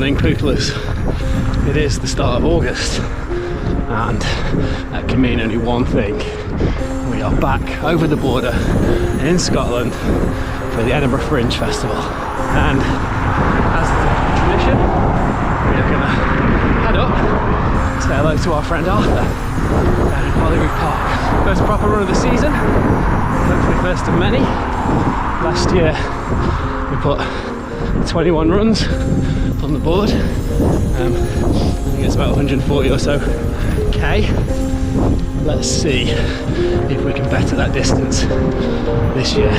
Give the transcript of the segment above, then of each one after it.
morning, pooplers. It is the start of August, and that can mean only one thing. We are back over the border in Scotland for the Edinburgh Fringe Festival. And as is tradition, we are going to head up, say hello to our friend Arthur down in Holyrood Park. First proper run of the season, hopefully first of many. Last year we put 21 runs on the board. I think it's about 140 or so K. Let's see if we can better that distance this year.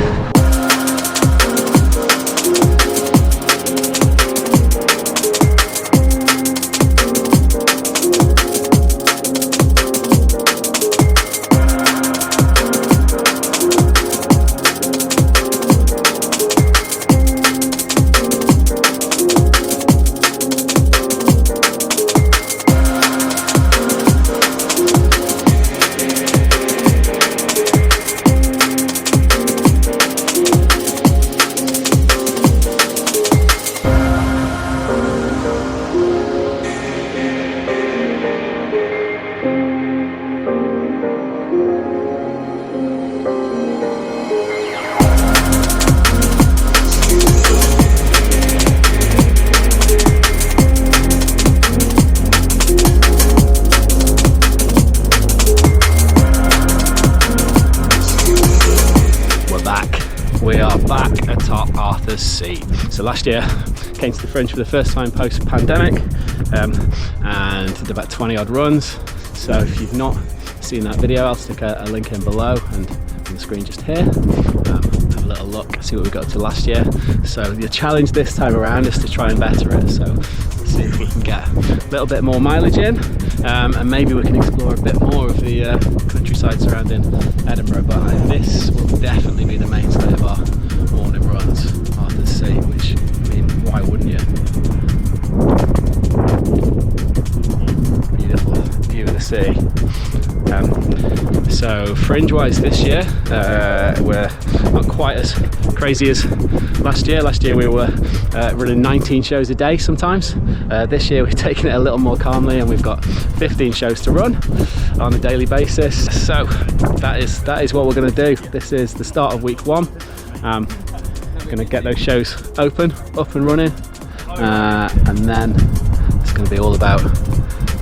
We are back atop Arthur's Seat. So last year came to the Fringe for the first time post-pandemic and did about 20 odd runs. So if you've not seen that video, I'll stick a link in below and on the screen just here. Have a little look, see what we got to last year. So the challenge this time around is to try and better it. So let's see if we can get a little bit more mileage in, and maybe we can explore a bit more of the countryside surrounding Edinburgh. But this will definitely be the mainstay of our morning runs, Arthur's Seat, which, I mean, why wouldn't you? Beautiful view of the sea. So fringe-wise this year, we're not quite as crazy as last year. Last year we were running 19 shows a day sometimes. This year we've taken it a little more calmly and we've got 15 shows to run on a daily basis. So that is what we're going to do. This is the start of week one. We're going to get those shows up and running, and then it's going to be all about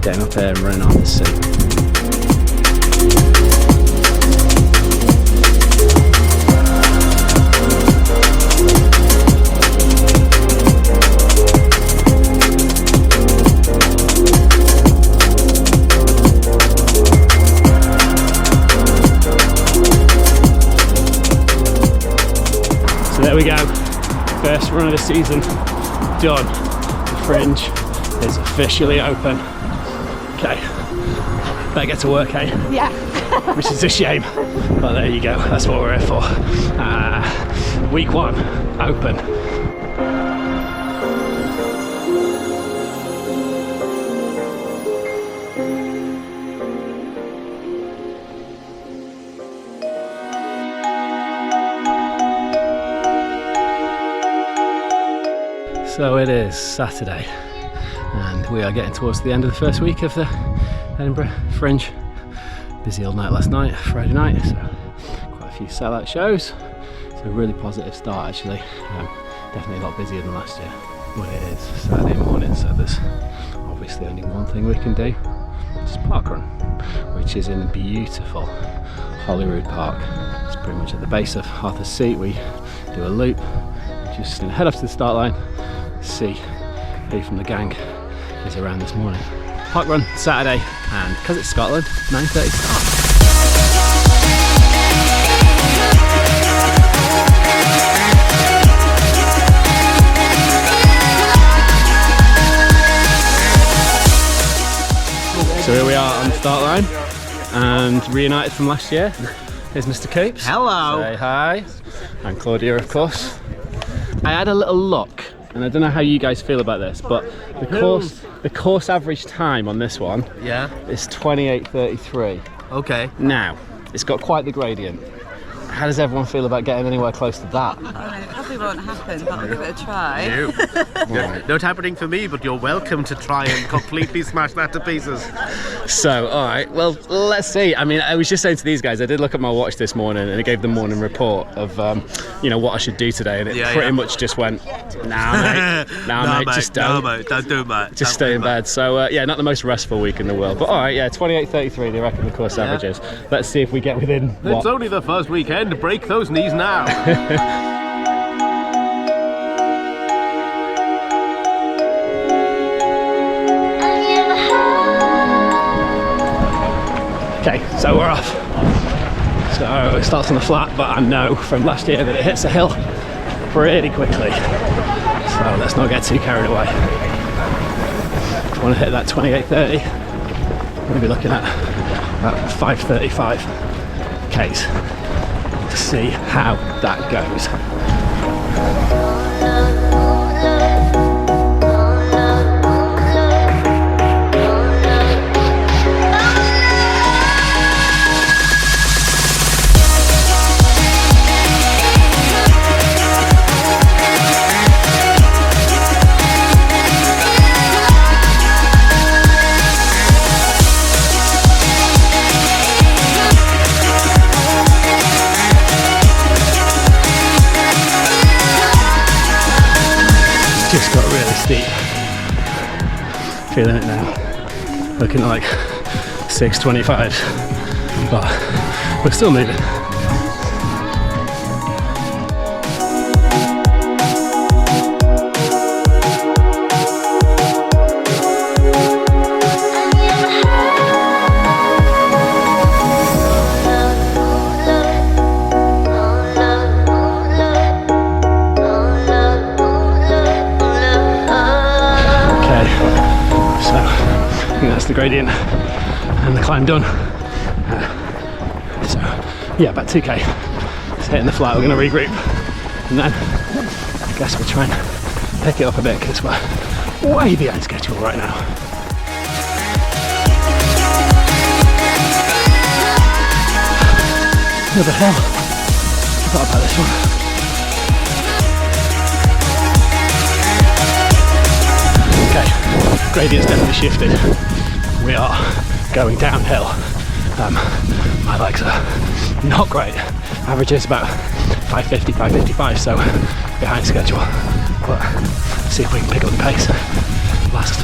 getting up here and running on the sea. There we go, first run of the season done. The Fringe is officially open. Okay, better get to work, eh? Yeah. Which is a shame, but there you go, that's what we're here for. Week one, open. So it is Saturday and we are getting towards the end of the first week of the Edinburgh Fringe. Busy all night last night, Friday night, so quite a few sellout shows. So a really positive start actually. Definitely a lot busier than last year. But it is Saturday morning, so there's obviously only one thing we can do, which is Parkrun, which is in beautiful Holyrood Park. It's pretty much at the base of Arthur's Seat. We do a loop, just gonna head up to the start line, see who from the gang is around this morning. Parkrun Saturday, and because it's Scotland, 9:30 start. So here we are on the start line, and reunited from last year. Here's Mr. Coops. Hello. Say hi. And Claudia, of course. I had a little look, and I don't know how you guys feel about this, but the course average time on this one is 28:33. Okay. Now, it's got quite the gradient, How does everyone feel about getting anywhere close to that? It probably won't happen, but I'll give it a try. Not happening for me, but you're welcome to try and completely smash that to pieces. So, all right, well, let's see. I mean, I was just saying to these guys, I did look at my watch this morning and it gave the morning report of, you know, what I should do today, and it pretty much just went, nah, mate, just don't. No, mate, don't do that. Just stay in bed. So, yeah, not the most restful week in the world. But, all right, yeah, 28.33, they reckon the course averages. Let's see if we get within, It's only the first weekend. Break those knees now. Okay, so we're off. So it starts on the flat, but I know from last year that it hits a hill pretty quickly. So let's not get too carried away. If I want to hit that 28.30, I'm going to be looking at about 5:35 Ks to see how that goes. Just got really steep. Feeling it now. Looking like 6:25, but we're still moving. The gradient and the climb done. So yeah, about 2k. It's hitting the flat. We're going to regroup, and then I guess we'll try and pick it up a bit because we're way behind schedule right now. Another hill. Forgot about this one. Okay, gradient's definitely shifted. We are going downhill. My legs are not great. Average is about 5:50, 5:55, so behind schedule. But see if we can pick up the pace. Last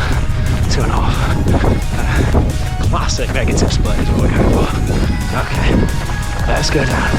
2.5. Classic negative split is what we're going for. Okay, let's go down.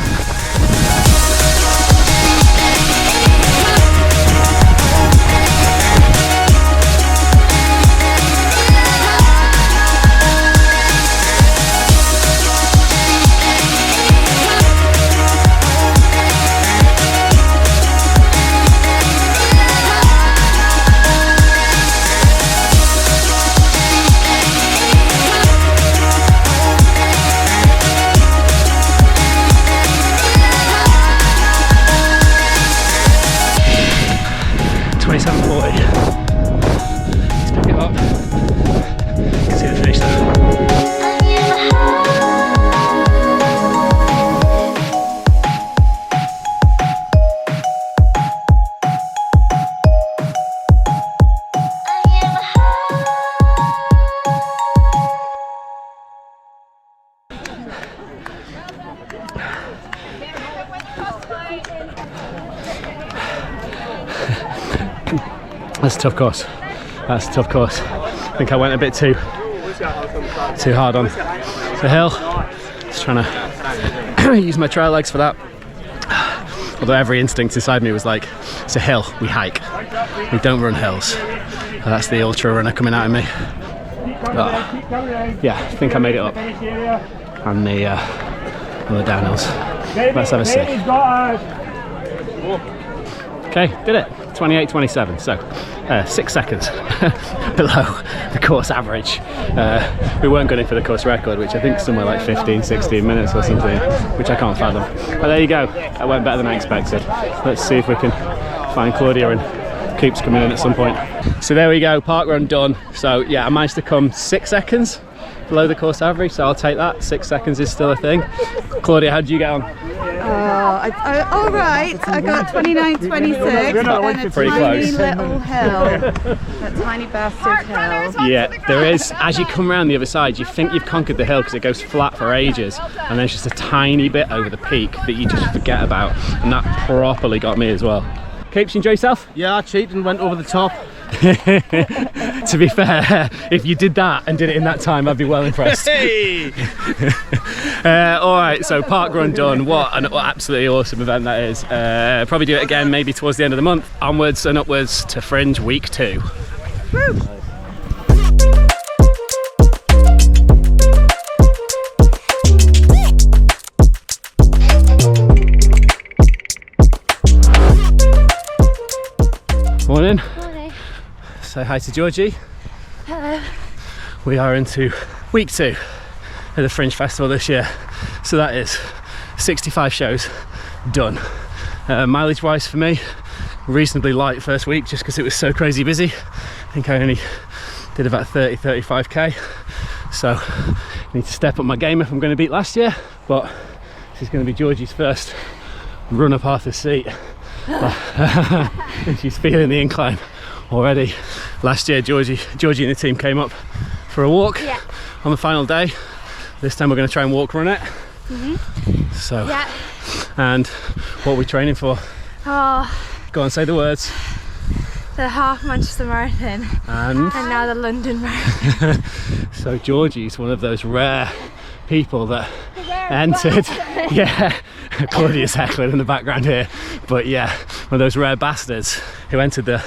That's a tough course. That's a tough course. I think I went a bit too hard on the hill. Just trying to use my trail legs for that. Although every instinct inside me was like, it's a hill, we hike. We don't run hills. That's the ultra runner coming out of me. But yeah, I think I made it up on the downhills. Let's have a see. Okay, did it. 28.27, so 6 seconds below the course average. We weren't going for the course record, which I think is somewhere like 15, 16 minutes or something, which I can't fathom. But there you go, that went better than I expected. Let's see if we can find Claudia and Coop's coming in at some point. So there we go, parkrun done. So yeah, I managed to come 6 seconds below the course average, so I'll take that. 6 seconds is still a thing. Claudia, how did you get on? All right. I got 29.26, but then a Pretty tiny close. little hill, that tiny bastard hill. Yeah, there is, as you come around the other side, you think you've conquered the hill because it goes flat for ages, and there's just a tiny bit over the peak that you just forget about, and that properly got me as well. Capes, you enjoy yourself? Yeah, I cheated and went over the top. To be fair, if you did that and did it in that time, I'd be well impressed. Hey! Alright, so parkrun done. What an absolutely awesome event that is. Probably do it again maybe towards the end of the month. Onwards and upwards to Fringe week 2. Woo. Morning. Morning. Say hi to Georgie. Hello. We are into week 2 of the Fringe Festival this year. So that is 65 shows done. Mileage wise for me, reasonably light first week just because it was so crazy busy. I think I only did about 35k. So I need to step up my game if I'm going to beat last year. But this is going to be Georgie's first run up Arthur's Seat. She's feeling the incline already. Last year Georgie and the team came up for a walk on the final day. This time we're going to try and walk run it. So and what are we training for? Oh, Go on, say the words. the half Manchester Marathon And now the London Marathon. so Georgie's one of those rare people that entered. Yeah, Claudia's heckling in the background here, but yeah, one of those rare bastards who entered the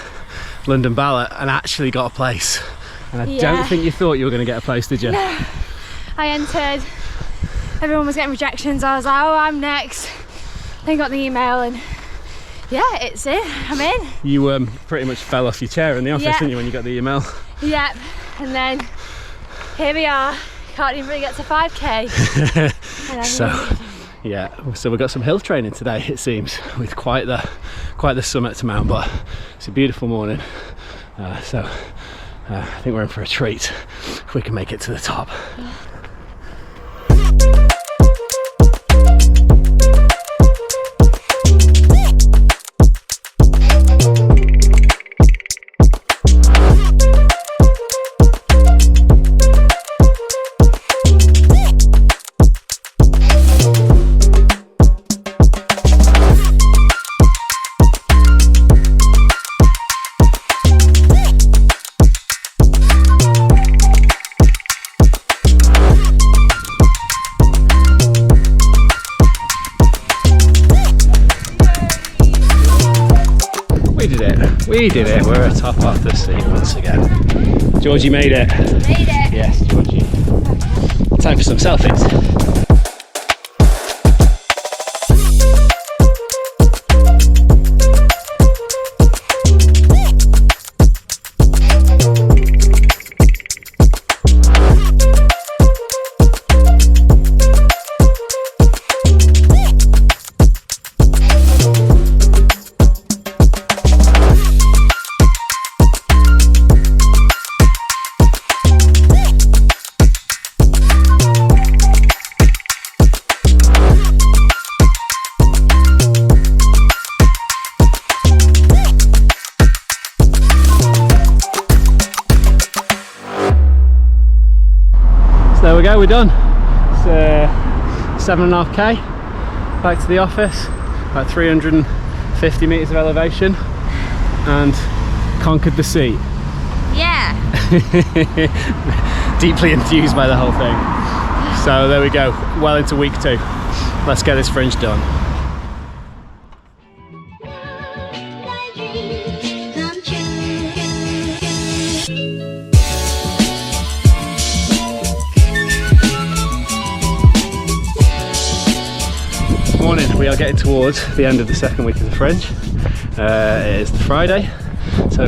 London ballot and actually got a place. And I don't think you thought you were going to get a place, did you? No. I entered, everyone was getting rejections. I was like, oh, I'm next. Then got the email and yeah, it's it, I'm in. You pretty much fell off your chair in the office, didn't you, when you got the email? Yep, and then here we are. Can't even really get to 5k. So yeah, so we've got some hill training today, it seems, with quite the summit to mount, but it's a beautiful morning. So I think we're in for a treat if we can make it to the top. We did it, we're atop Arthur's Seat once again. Georgie made it. Made it. Yes, Georgie. Time for some selfies. There we go, we're done. It's 7.5k back to the office, about 350 meters of elevation, and conquered the seat. Yeah. Deeply enthused by the whole thing. So there we go, well into week 2. Let's get this Fringe done. Morning, we are getting towards the end of the second week of the Fringe. It is the Friday, so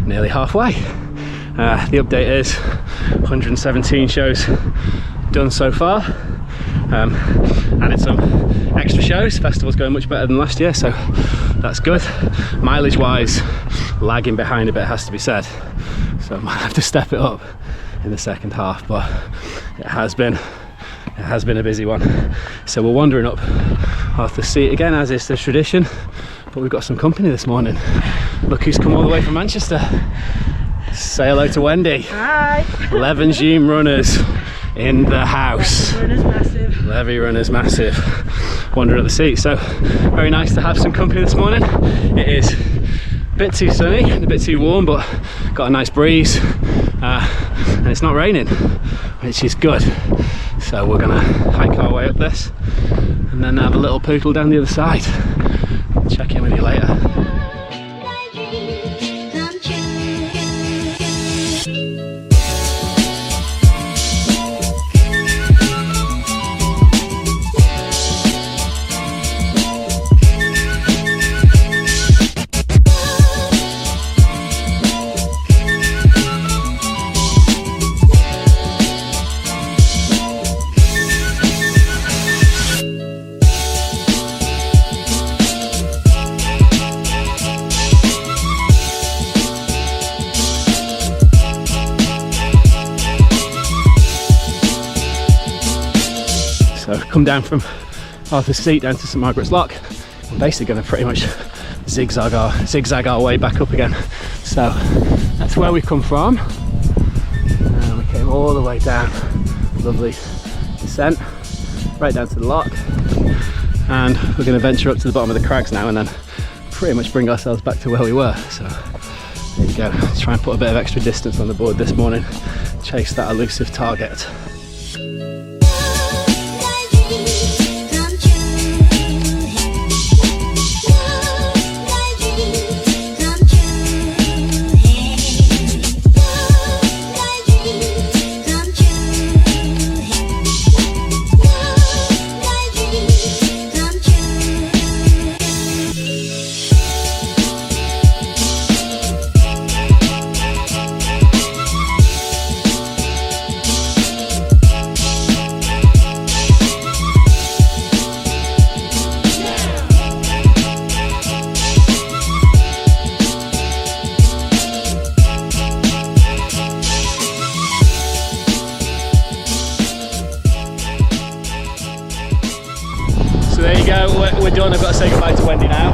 nearly halfway. The update is 117 shows done so far. Added some extra shows. Festival's going much better than last year, so that's good. Mileage wise, lagging behind a bit, has to be said, so I might have to step it up in the second half, but it has been a busy one. So we're wandering up Arthur's Seat again, as is the tradition, but we've got some company this morning. Look who's come all the way from Manchester. Say hello to Wendy. Hi. Leven Gym runners in the house. Runner's massive. Levy runners massive. Wandering up the seat. So very nice to have some company this morning. It is a bit too sunny and a bit too warm, but got a nice breeze, and it's not raining, which is good. So we're gonna hike our way up this and then have a little poodle down the other side. Check in with you later. So come down from Arthur's Seat down to St Margaret's Lock. I'm basically going to pretty much zigzag our way back up again. So that's where we come from. We came all the way down, lovely descent, right down to the lock, and we're going to venture up to the bottom of the crags now and then pretty much bring ourselves back to where we were. So there you go. Let's try and put a bit of extra distance on the board this morning, chase that elusive target. So there you go, we're done. I've got to say goodbye to Wendy now.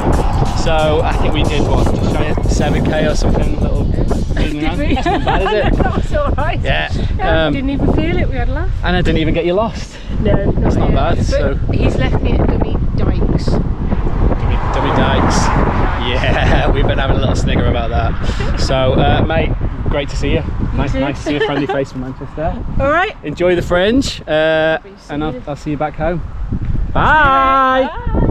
So I think we did what, just shy of 7k or something, little moving around. That's not bad, is it? That was alright. Yeah. Didn't even feel it, we had a laugh. And I didn't even get you lost. No, That's not bad. So he's left me at Dummy Dykes. Dummy Dykes. Yeah, we've been having a little snigger about that. So mate, great to see you. Nice to see a friendly face from Manchester. Alright. Enjoy the Fringe, and I'll see you back home. Bye! Bye.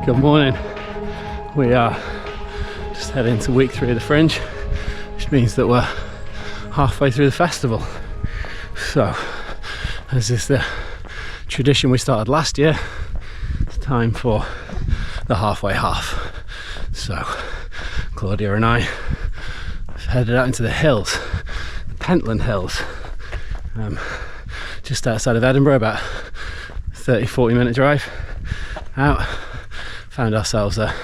Good morning. We are just heading to week 3 of the Fringe, which means that we're halfway through the festival. So, as is the tradition we started last year, it's time for the halfway half. So, Claudia and I have headed out into the hills, the Pentland Hills, just outside of Edinburgh, about 30-40 minute drive out. Found ourselves a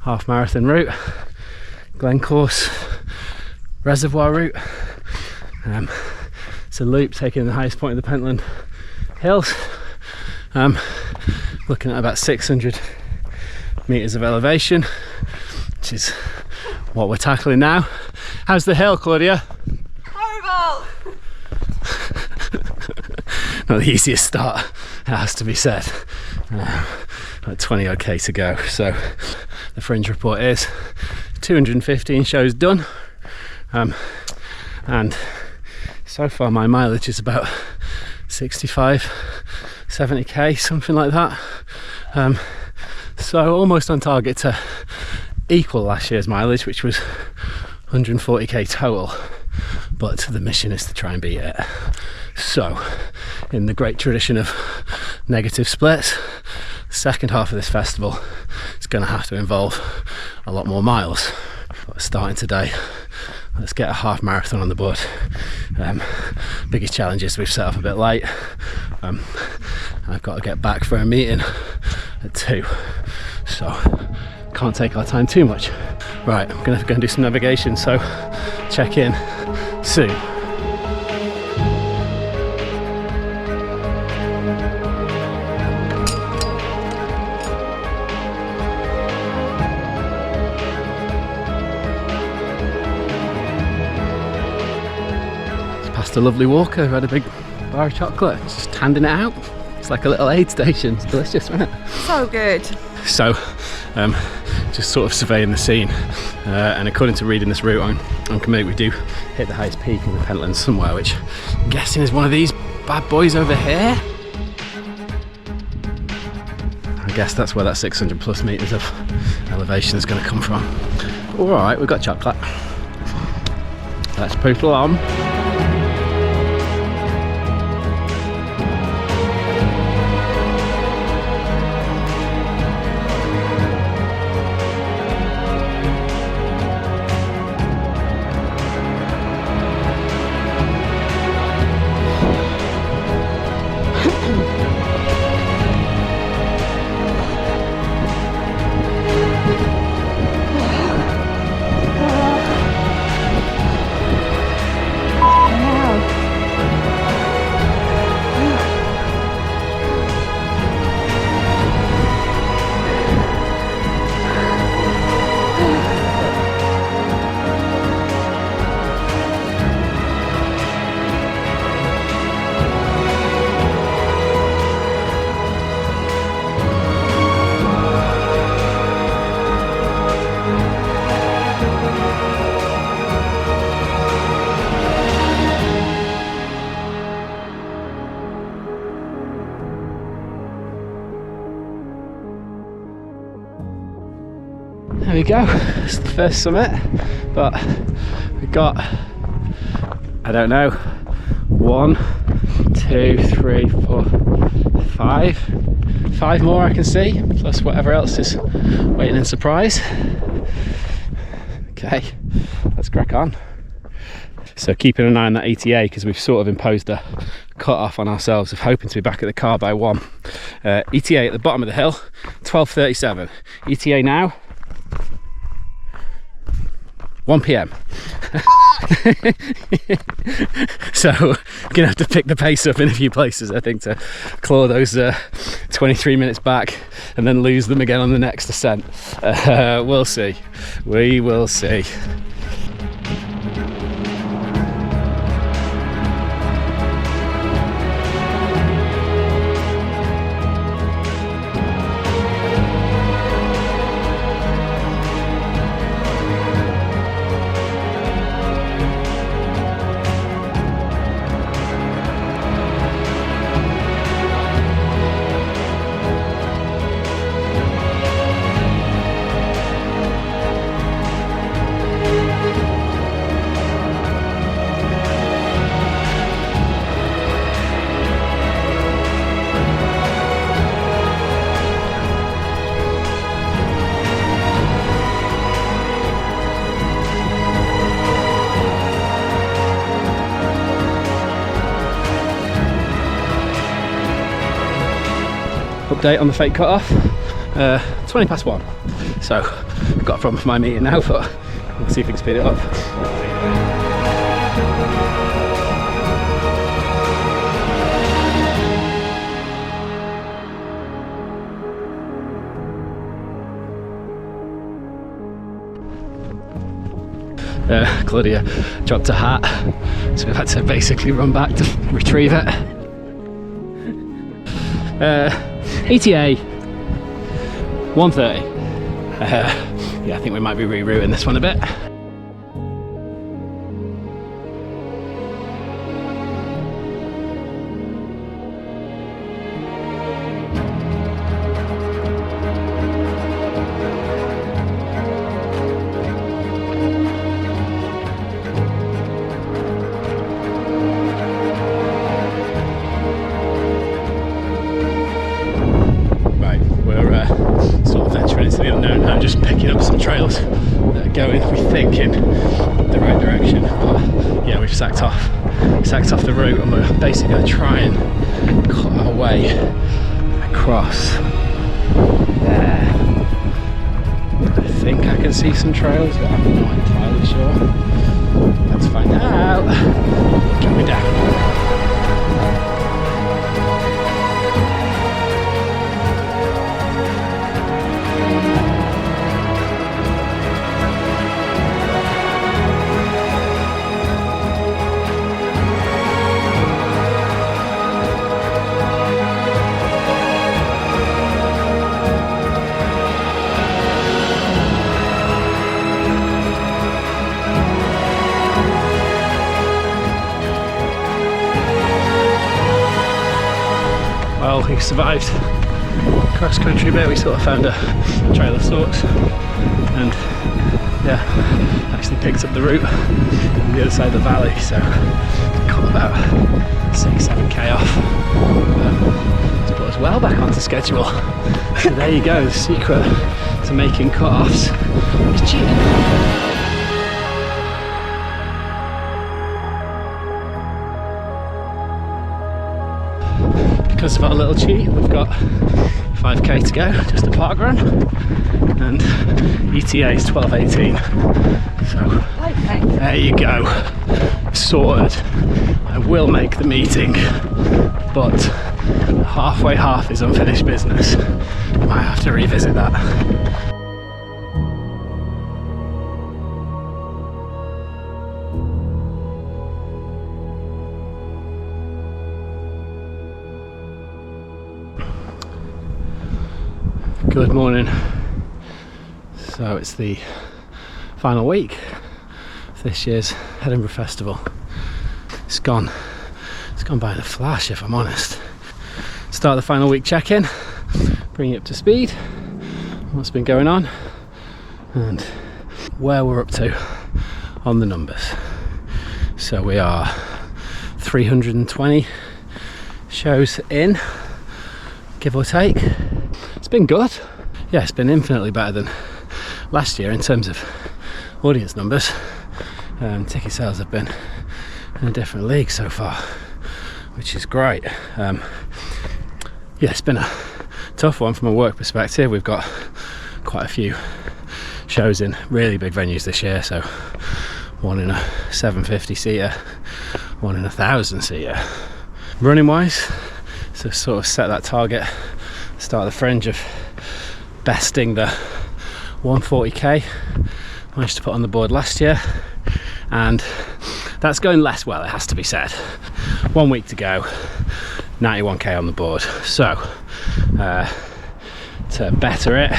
half marathon route, Glencourse Reservoir route. It's a loop taking the highest point of the Pentland Hills, looking at about 600 metres of elevation, which is what we're tackling now. How's the hill, Claudia? Horrible! Not the easiest start has to be said. 20 OK to go. So the Fringe report is 215 shows done, and so far my mileage is about 65, 70k, something like that. So almost on target to equal last year's mileage, which was 140k total, but the mission is to try and beat it. So in the great tradition of negative splits, the second half of this festival is going to have to involve a lot more miles. But starting today, let's get a half marathon on the board. Biggest challenge is we've set off a bit late. I've got to get back for a meeting at 2, so can't take our time too much. Right, I'm going to go and do some navigation, so check in soon. A lovely walker who had a big bar of chocolate, just handing it out. It's like a little aid station. It's delicious, isn't it? So good. So just sort of surveying the scene, and according to reading this route on MokkaMusic, we do hit the highest peak in the Pentland somewhere, which I'm guessing is one of these bad boys over here. I guess that's where that 600 plus meters of elevation is going to come from. All right, we've got chocolate. Let's poodle on. There we go, it's the first summit, but we've got, I don't know, 1, 2, 3, 4, 5 more I can see, plus whatever else is waiting in surprise. Okay, let's crack on. So keeping an eye on that ETA, because we've sort of imposed a cut off on ourselves of hoping to be back at the car by 1. ETA at the bottom of the hill, 12:37. ETA now, 1 PM. So gonna have to pick the pace up in a few places, I think, to claw those 23 minutes back and then lose them again on the next ascent. We'll see, we will see. Update on the fake cut off, 20 past 1. So I've got a problem with my meter now, but we'll see if we can speed it up. Claudia dropped a hat, so we've had to basically run back to retrieve it. ETA 1:30. Yeah, I think we might be rerouting this one a bit. I'm just picking up some trails that are going, we think, in the right direction. But yeah, we've sacked off the route, and we're basically going to try and cut our way across there. I think I can see some trails, but I'm not entirely sure. Let's find out. We're going down. Well, we survived cross country bit. We sort of found a trail of sorts, and yeah, actually picked up the route on the other side of the valley, so cut about 6-7k off. It's put us well back onto schedule. So there you go, the secret to making cut-offs is cheating. Because of our little cheat, we've got 5k to go, just a parkrun, and ETA is 12:18. So there you go, sorted. I will make the meeting, but halfway half is unfinished business. I might have to revisit that. Good morning. So it's the final week of this year's Edinburgh Festival. It's gone by in a flash, if I'm honest. Start the final week check-in, bring you up to speed, what's been going on, and where we're up to on the numbers. So we are 320 shows in, give or take. It's been good. Yeah, it's been infinitely better than last year in terms of audience numbers. Ticket sales have been in a different league so far, which is great. Yeah, it's been a tough one from a work perspective. We've got quite a few shows in really big venues this year, so one in a 750 seater, one in a 1,000 seater. Running wise, so sort of set that target, start the Fringe, of besting the 140k managed to put on the board last year, and that's going less well, it has to be said. 1 week to go, 91k on the board. So to better it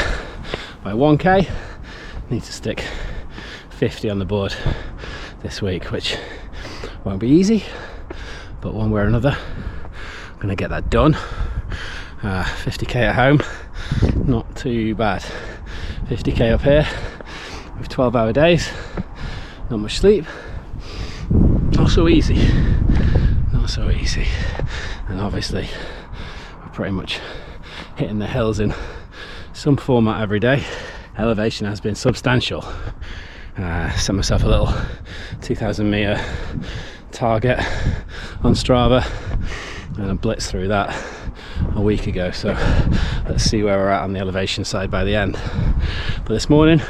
by 1k, need to stick 50 on the board this week, which won't be easy, but one way or another I'm gonna get that done. 50k at home, not too bad. 50k up here with 12-hour days, not much sleep, not so easy. And obviously we're pretty much hitting the hills in some format every day. Elevation has been substantial. Set myself a little 2,000 metre target on Strava, and I blitzed through that a week ago, so let's see where we're at on the elevation side by the end. But this morning,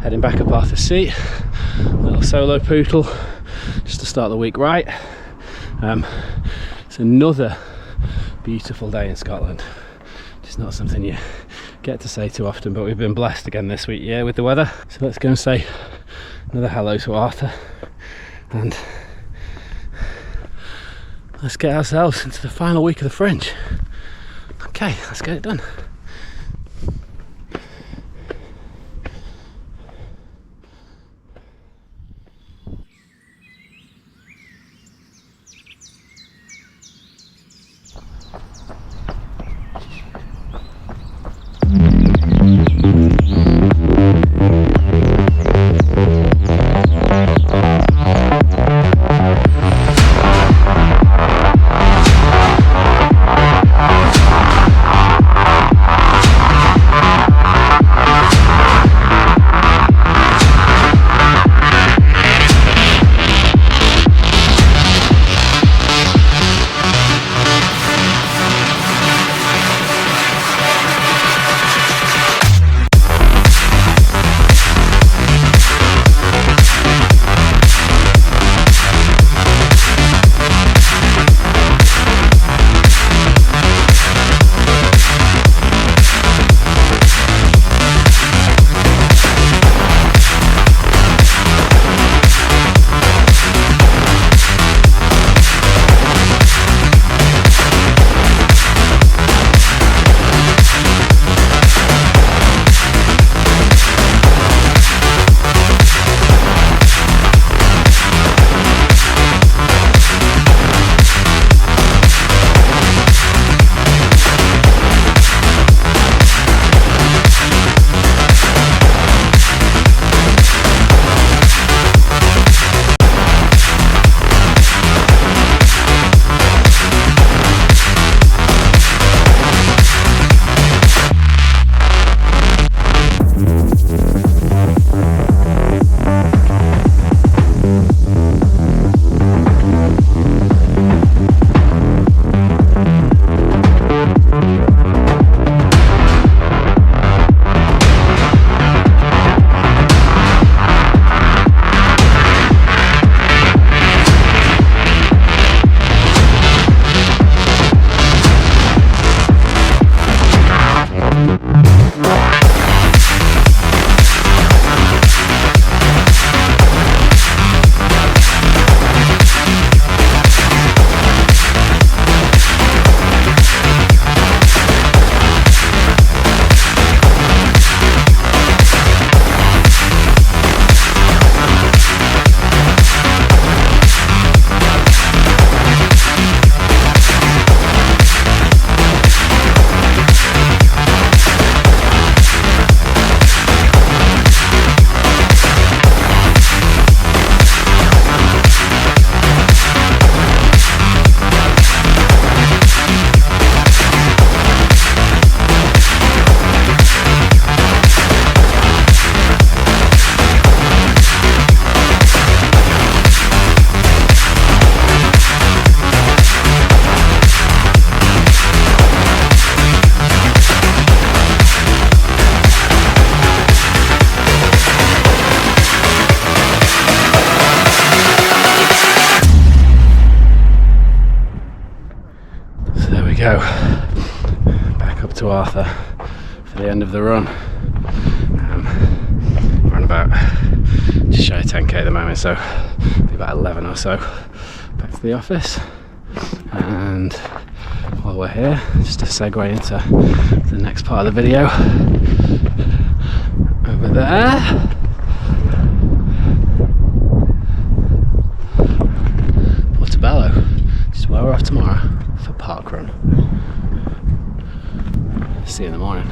heading back up Arthur's Seat, a little solo poodle just to start the week right. It's another beautiful day in Scotland. It's not something you get to say too often, but we've been blessed again this week, yeah, with the weather. So let's go and say another hello to Arthur, and let's get ourselves into the final week of the Fringe. Okay, let's get it done. go. Back up to Arthur for the end of the run. We're on about just shy of 10k at the moment, so it'll be about 11 or so back to the office. And while we're here, just to segue into the next part of the video, over there Portobello, which is where we're off tomorrow for Parkrun. See you in the morning.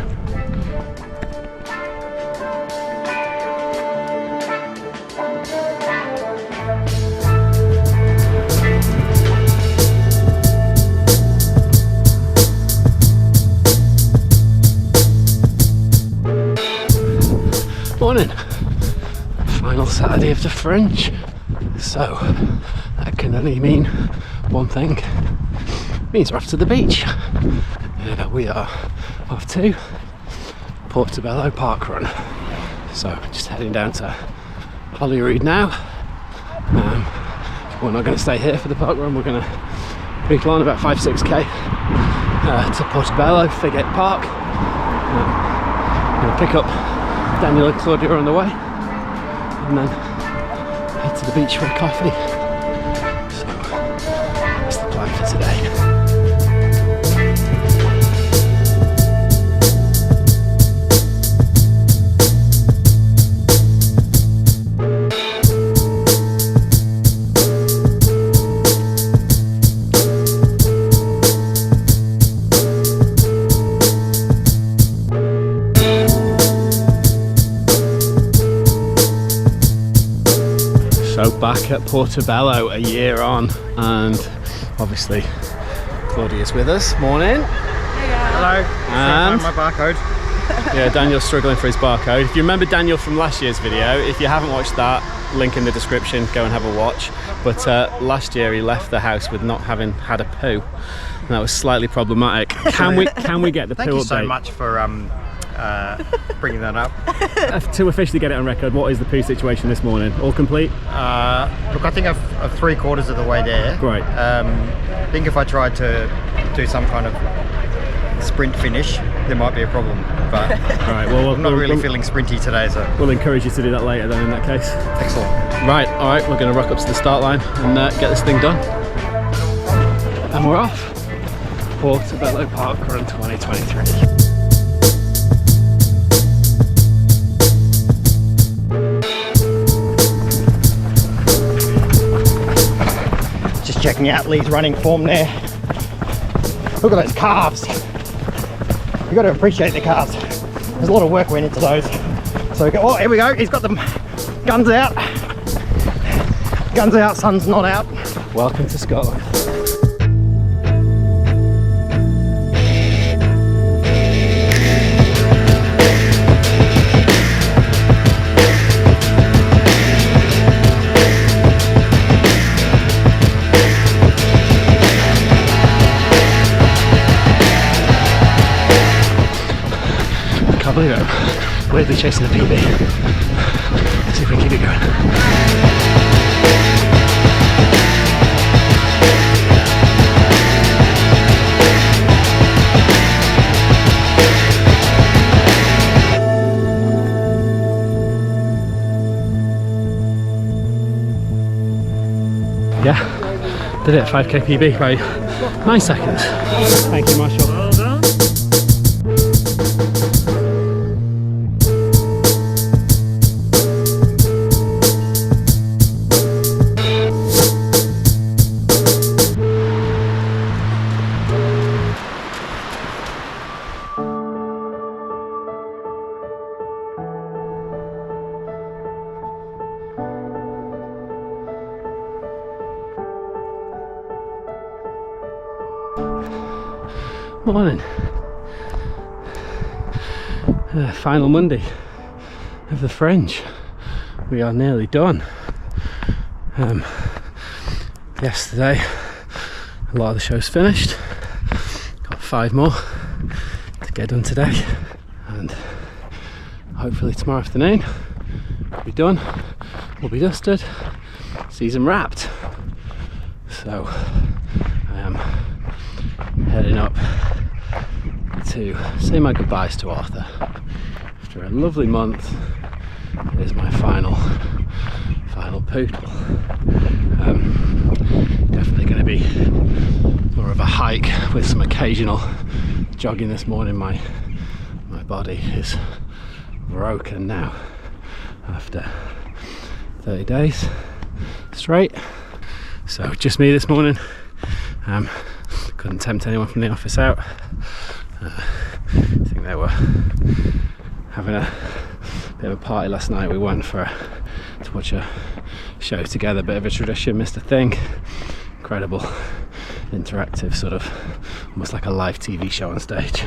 Morning. Final Saturday of the Fringe. So that can only mean one thing. It means we're off to the beach. We are off to Portobello Parkrun. So just heading down to Holyrood now. We're not going to stay here for the parkrun. We're going to recline about 5-6k to Portobello, Figate Park. Going to pick up Daniel and Claudia on the way, and then head to the beach for a coffee. So that's the plan for today. back at Portobello a year on, and obviously Claudia's with us. Morning. Hello. And my barcode. yeah, Daniel's struggling for his barcode. If you remember Daniel from last year's video, if you haven't watched that, link in the description, go and have a watch. But last year he left the house with not having had a poo. And that was slightly problematic. Can we get the poo update? Thank you so much for bringing that up. To officially get it on record, what is the poo situation this morning? All complete? Look, I think I'm 3/4 of the way there. Great. I think if I tried to do some kind of sprint finish, there might be a problem. But all right, well, I'm not really feeling sprinty today, so we'll encourage you to do that later then in that case. Excellent. Right, all right, we're going to rock up to the start line and get this thing done. And we're off. Portobello Parkrun 2023. Just checking out Lee's running form there. Look at those calves. You've got to appreciate the calves. There's a lot of work went into those. So oh, here we go. He's got them guns out. Guns out, sun's not out. Welcome to Scotland. I can't believe it. I'm weirdly chasing the PB. Let's see if we can keep it going. Yeah, did it, 5k PB by 9 seconds. Thank you, Marshall. Well done. Morning. Final Monday of the Fringe. We are nearly done. Yesterday a lot of the show's finished. Got 5 more to get done today, and hopefully tomorrow afternoon we'll be done, we'll be dusted, season wrapped. So I am heading up to say my goodbyes to Arthur. After a lovely month, it is my final poodle. Definitely going to be more of a hike with some occasional jogging this morning. My body is broken now after 30 days straight. So just me this morning. Couldn't tempt anyone from the office out. I think they were having a bit of a party last night. We went to watch a show together, bit of a tradition, Mr. Thing. Incredible, interactive, sort of almost like a live TV show on stage.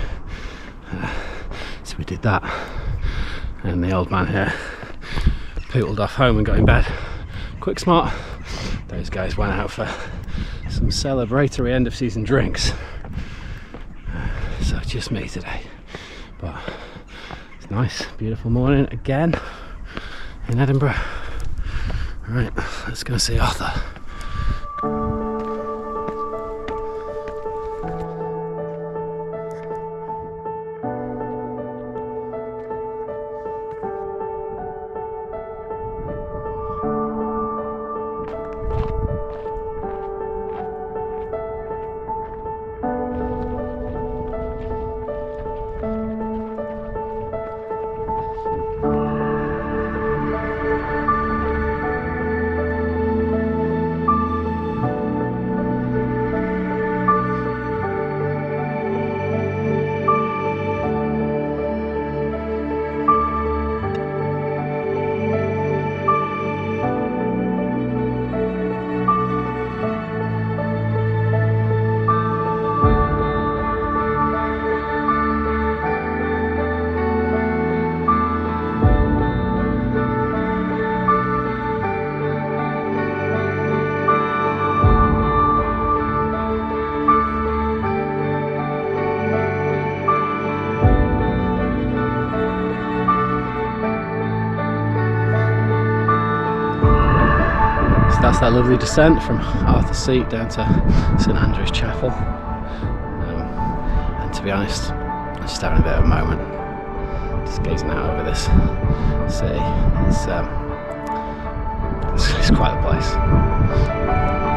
So we did that, and the old man here poodled off home and got in bed quick smart. Those guys went out for some celebratory end of season drinks. So just me today, but it's nice, beautiful morning again in Edinburgh. Right, let's go see Arthur. It's that lovely descent from Arthur's Seat down to St Andrew's Chapel. And to be honest, I'm just having a bit of a moment, just gazing out over this city. It's quite a place.